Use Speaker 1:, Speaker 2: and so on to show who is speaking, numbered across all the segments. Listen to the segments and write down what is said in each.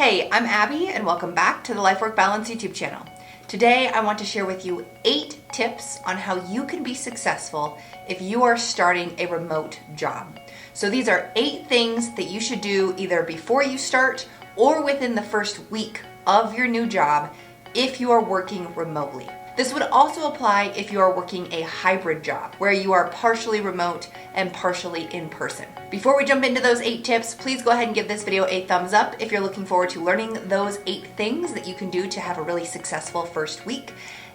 Speaker 1: Hey, I'm Abby and welcome back to the Life Work Balance YouTube channel. Today I want to share with you 8 tips on how you can be successful if you are starting a remote job. So these are 8 things that you should do either before you start or within the first week of your new job if you are working remotely. This would also apply if you are working a hybrid job where you are partially remote and partially in person. Before we jump into those 8 tips, please go ahead and give this video a thumbs up if you're looking forward to learning those 8 things that you can do to have a really successful first week.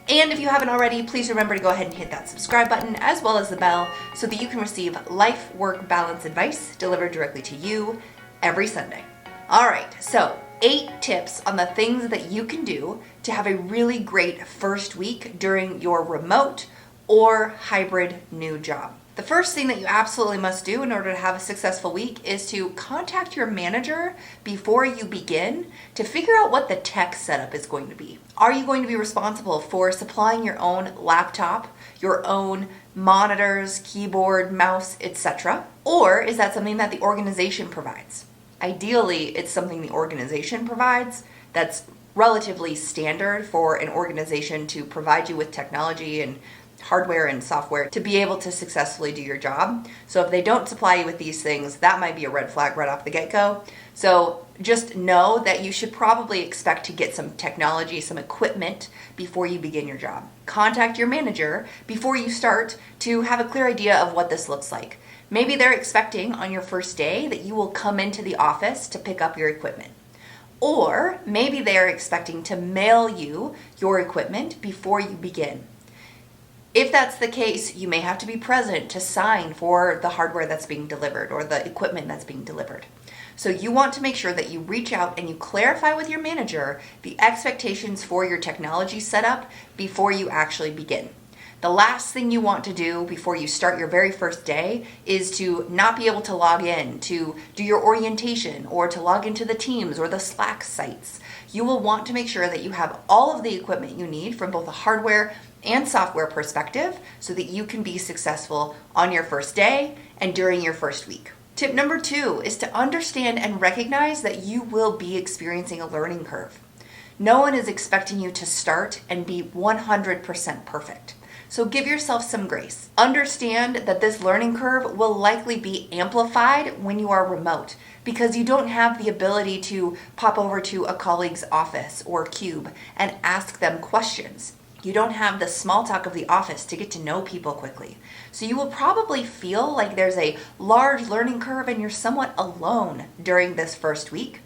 Speaker 1: And if you haven't already, please remember to go ahead and hit that subscribe button as well as the bell so that you can receive life work balance advice delivered directly to you every Sunday. All right, so 8 tips on the things that you can do to have a really great first week during your remote or hybrid new job. The first thing that you absolutely must do in order to have a successful week is to contact your manager before you begin to figure out what the tech setup is going to be. Are you going to be responsible for supplying your own laptop, your own monitors, keyboard, mouse, etc.? Or is that something that the organization provides? Ideally, it's something the organization provides. That's relatively standard for an organization to provide you with technology and hardware and software to be able to successfully do your job. So if they don't supply you with these things, that might be a red flag right off the get-go. So just know that you should probably expect to get some technology, some equipment before you begin your job. Contact your manager before you start to have a clear idea of what this looks like. Maybe they're expecting on your first day that you will come into the office to pick up your equipment. Or maybe they're expecting to mail you your equipment before you begin. If that's the case, you may have to be present to sign for the hardware that's being delivered or the equipment that's being delivered. So you want to make sure that you reach out and you clarify with your manager the expectations for your technology setup before you actually begin. The last thing you want to do before you start your very first day is to not be able to log in, to do your orientation, or to log into the Teams or the Slack sites. You will want to make sure that you have all of the equipment you need from both a hardware and software perspective so that you can be successful on your first day and during your first week. Tip number 2 is to understand and recognize that you will be experiencing a learning curve. No one is expecting you to start and be 100% perfect. So give yourself some grace. Understand that this learning curve will likely be amplified when you are remote because you don't have the ability to pop over to a colleague's office or cube and ask them questions. You don't have the small talk of the office to get to know people quickly. So you will probably feel like there's a large learning curve and you're somewhat alone during this first week.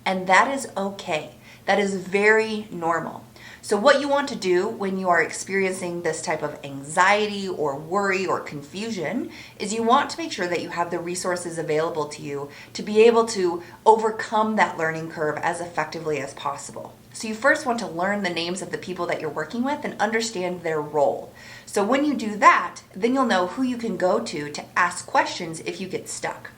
Speaker 1: And that is okay. That is very normal. So what you want to do when you are experiencing this type of anxiety or worry or confusion is you want to make sure that you have the resources available to you to be able to overcome that learning curve as effectively as possible. So you first want to learn the names of the people that you're working with and understand their role. So when you do that, then you'll know who you can go to ask questions if you get stuck.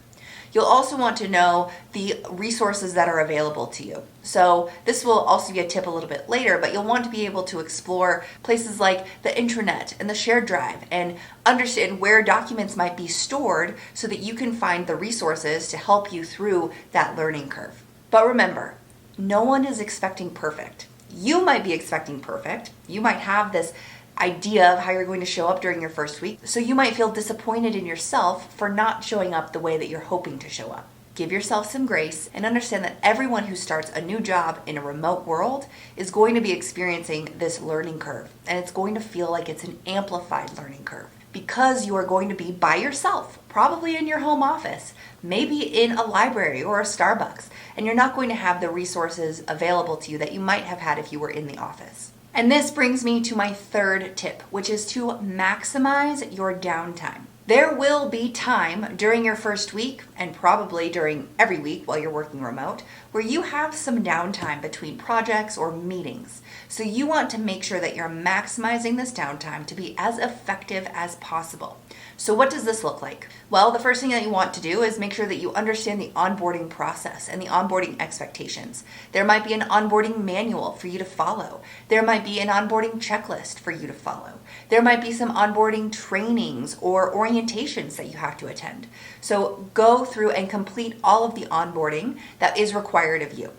Speaker 1: You'll also want to know the resources that are available to you. So this will also be a tip a little bit later, but you'll want to be able to explore places like the intranet and the shared drive and understand where documents might be stored so that you can find the resources to help you through that learning curve. But remember, no one is expecting perfect. You might be expecting perfect. You might have this idea of how you're going to show up during your first week. So you might feel disappointed in yourself for not showing up the way that you're hoping to show up. Give yourself some grace and understand that everyone who starts a new job in a remote world is going to be experiencing this learning curve. And it's going to feel like it's an amplified learning curve because you are going to be by yourself, probably in your home office, maybe in a library or a Starbucks, and you're not going to have the resources available to you that you might have had if you were in the office. And this brings me to my 3rd tip, which is to maximize your downtime. There will be time during your first week, and probably during every week while you're working remote, where you have some downtime between projects or meetings. So you want to make sure that you're maximizing this downtime to be as effective as possible. So what does this look like? Well, the first thing that you want to do is make sure that you understand the onboarding process and the onboarding expectations. There might be an onboarding manual for you to follow. There might be an onboarding checklist for you to follow. There might be some onboarding trainings or orientations that you have to attend. So go through and complete all of the onboarding that is required of you.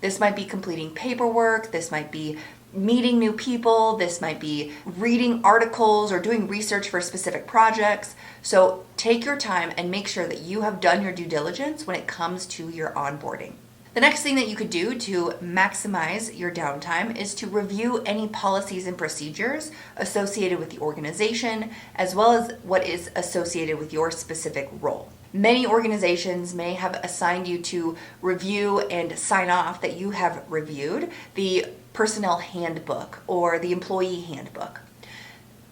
Speaker 1: This might be completing paperwork, this might be meeting new people, this might be reading articles or doing research for specific projects. So take your time and make sure that you have done your due diligence when it comes to your onboarding. The next thing that you could do to maximize your downtime is to review any policies and procedures associated with the organization, as well as what is associated with your specific role. Many organizations may have assigned you to review and sign off that you have reviewed the personnel handbook or the employee handbook.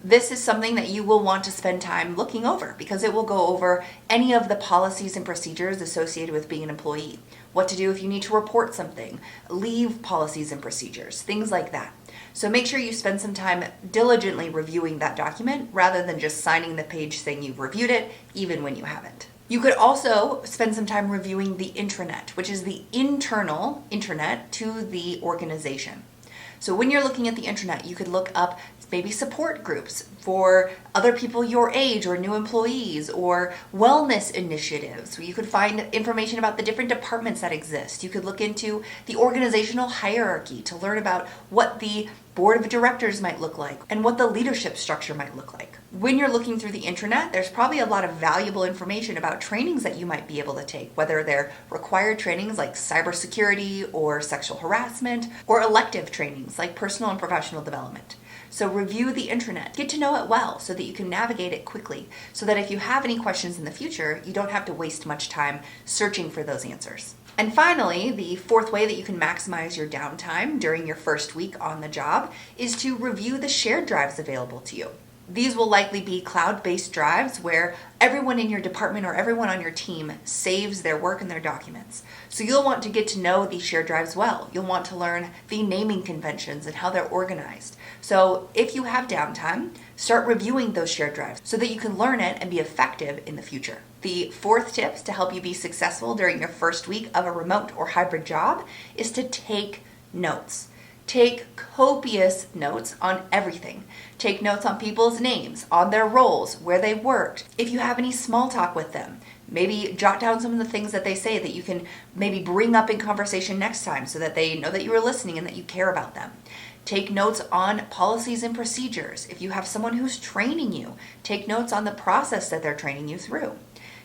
Speaker 1: This is something that you will want to spend time looking over because it will go over any of the policies and procedures associated with being an employee. What to do if you need to report something, leave policies and procedures, things like that. So make sure you spend some time diligently reviewing that document rather than just signing the page saying you've reviewed it, even when you haven't. You could also spend some time reviewing the intranet, which is the internal intranet to the organization. So when you're looking at the intranet, you could look up maybe support groups for other people your age or new employees, or wellness initiatives. You could find information about the different departments that exist. You could look into the organizational hierarchy to learn about what the board of directors might look like and what the leadership structure might look like. When you're looking through the intranet, there's probably a lot of valuable information about trainings that you might be able to take, whether they're required trainings like cybersecurity or sexual harassment, or elective trainings like personal and professional development. So review the intranet, get to know it well so that you can navigate it quickly, so that if you have any questions in the future, you don't have to waste much time searching for those answers. And finally, the fourth way that you can maximize your downtime during your first week on the job is to review the shared drives available to you. These will likely be cloud-based drives where everyone in your department or everyone on your team saves their work and their documents. So you'll want to get to know these shared drives well. You'll want to learn the naming conventions and how they're organized. So if you have downtime, start reviewing those shared drives so that you can learn it and be effective in the future. The fourth tip to help you be successful during your first week of a remote or hybrid job is to take notes. Take copious notes on everything. Take notes on people's names, on their roles, where they worked. If you have any small talk with them, maybe jot down some of the things that they say that you can maybe bring up in conversation next time so that they know that you are listening and that you care about them. Take notes on policies and procedures. If you have someone who's training you, take notes on the process that they're training you through.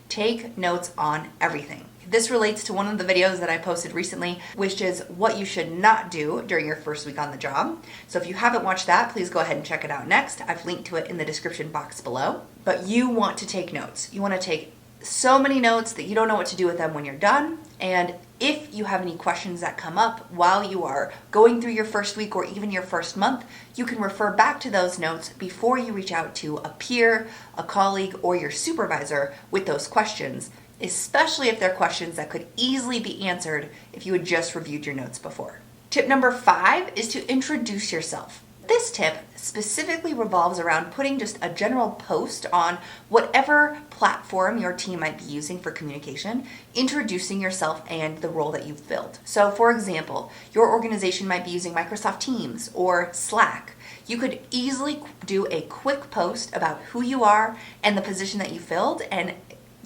Speaker 1: Take notes on everything. This relates to one of the videos that I posted recently, which is what you should not do during your first week on the job. So if you haven't watched that, please go ahead and check it out next. I've linked to it in the description box below. But you want to take notes. You want to take so many notes that you don't know what to do with them when you're done. And if you have any questions that come up while you are going through your first week or even your first month, you can refer back to those notes before you reach out to a peer, a colleague, or your supervisor with those questions, especially if they're questions that could easily be answered if you had just reviewed your notes before. Tip number 5 is to introduce yourself. This tip specifically revolves around putting just a general post on whatever platform your team might be using for communication, introducing yourself and the role that you've filled. So for example, your organization might be using Microsoft Teams or Slack. You could easily do a quick post about who you are and the position that you filled, and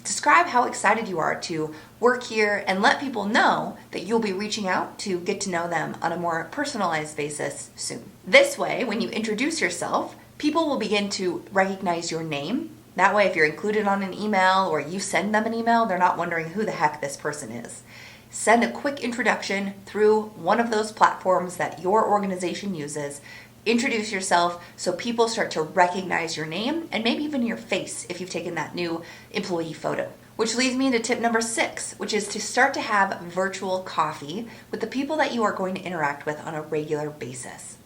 Speaker 1: describe how excited you are to work here and let people know that you'll be reaching out to get to know them on a more personalized basis soon. This way, when you introduce yourself, people will begin to recognize your name. That way, if you're included on an email or you send them an email, they're not wondering who the heck this person is. Send a quick introduction through one of those platforms that your organization uses. Introduce yourself so people start to recognize your name and maybe even your face if you've taken that new employee photo. Which leads me to tip number 6, which is to start to have virtual coffee with the people that you are going to interact with on a regular basis.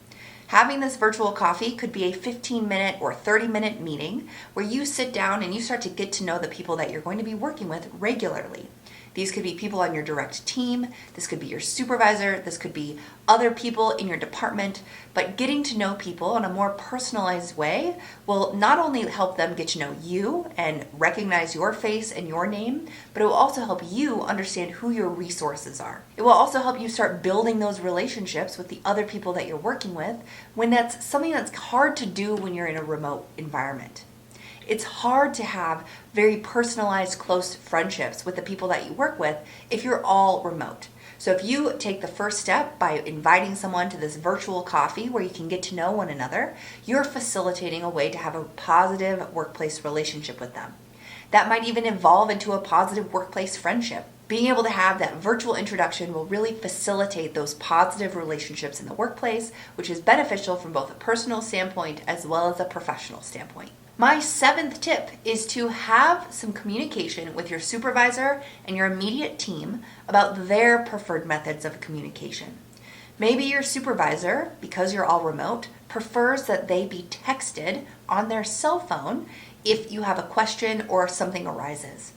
Speaker 1: Having this virtual coffee could be a 15-minute or 30-minute meeting where you sit down and you start to get to know the people that you're going to be working with regularly. These could be people on your direct team, this could be your supervisor, this could be other people in your department, but getting to know people in a more personalized way will not only help them get to know you and recognize your face and your name, but it will also help you understand who your resources are. It will also help you start building those relationships with the other people that you're working with when that's something that's hard to do when you're in a remote environment. It's hard to have very personalized, close friendships with the people that you work with if you're all remote. So if you take the first step by inviting someone to this virtual coffee where you can get to know one another, you're facilitating a way to have a positive workplace relationship with them. That might even evolve into a positive workplace friendship. Being able to have that virtual introduction will really facilitate those positive relationships in the workplace, which is beneficial from both a personal standpoint as well as a professional standpoint. My 7th tip is to have some communication with your supervisor and your immediate team about their preferred methods of communication. Maybe your supervisor, because you're all remote, prefers that they be texted on their cell phone if you have a question or something arises.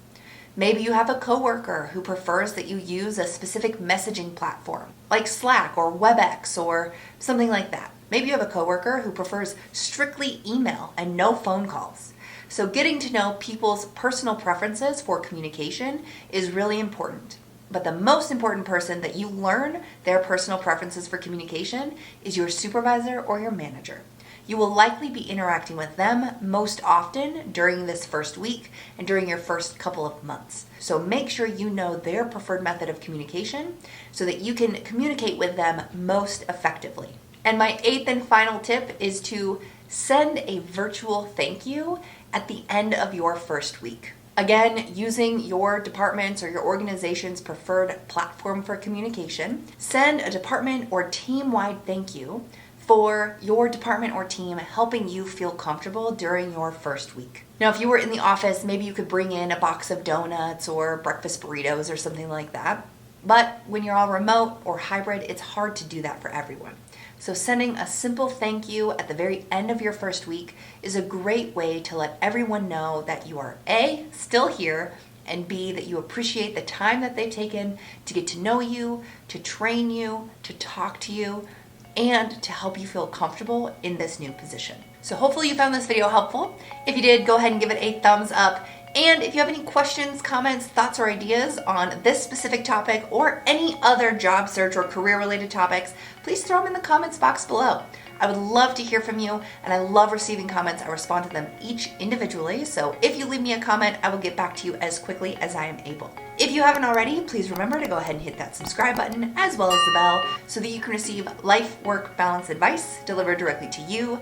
Speaker 1: Maybe you have a coworker who prefers that you use a specific messaging platform like Slack or WebEx or something like that. Maybe you have a coworker who prefers strictly email and no phone calls. So getting to know people's personal preferences for communication is really important. But the most important person that you learn their personal preferences for communication is your supervisor or your manager. You will likely be interacting with them most often during this first week and during your first couple of months. So make sure you know their preferred method of communication so that you can communicate with them most effectively. And my 8th and final tip is to send a virtual thank you at the end of your first week. Again, using your department's or your organization's preferred platform for communication, send a department or team-wide thank you for your department or team helping you feel comfortable during your first week. Now, if you were in the office, maybe you could bring in a box of donuts or breakfast burritos or something like that. But when you're all remote or hybrid, it's hard to do that for everyone. So sending a simple thank you at the very end of your first week is a great way to let everyone know that you are A, still here, and B, that you appreciate the time that they've taken to get to know you, to train you, to talk to you, and to help you feel comfortable in this new position. So hopefully you found this video helpful. If you did, go ahead and give it a thumbs up. And if you have any questions, comments, thoughts, or ideas on this specific topic or any other job search or career related topics, please throw them in the comments box below. I would love to hear from you, and I love receiving comments. I respond to them each individually, so if you leave me a comment, I will get back to you as quickly as I am able. If you haven't already, please remember to go ahead and hit that subscribe button as well as the bell so that you can receive life, work, balance advice delivered directly to you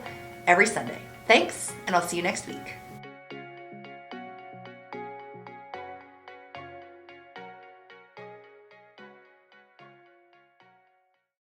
Speaker 1: every Sunday. Thanks, and I'll see you next week.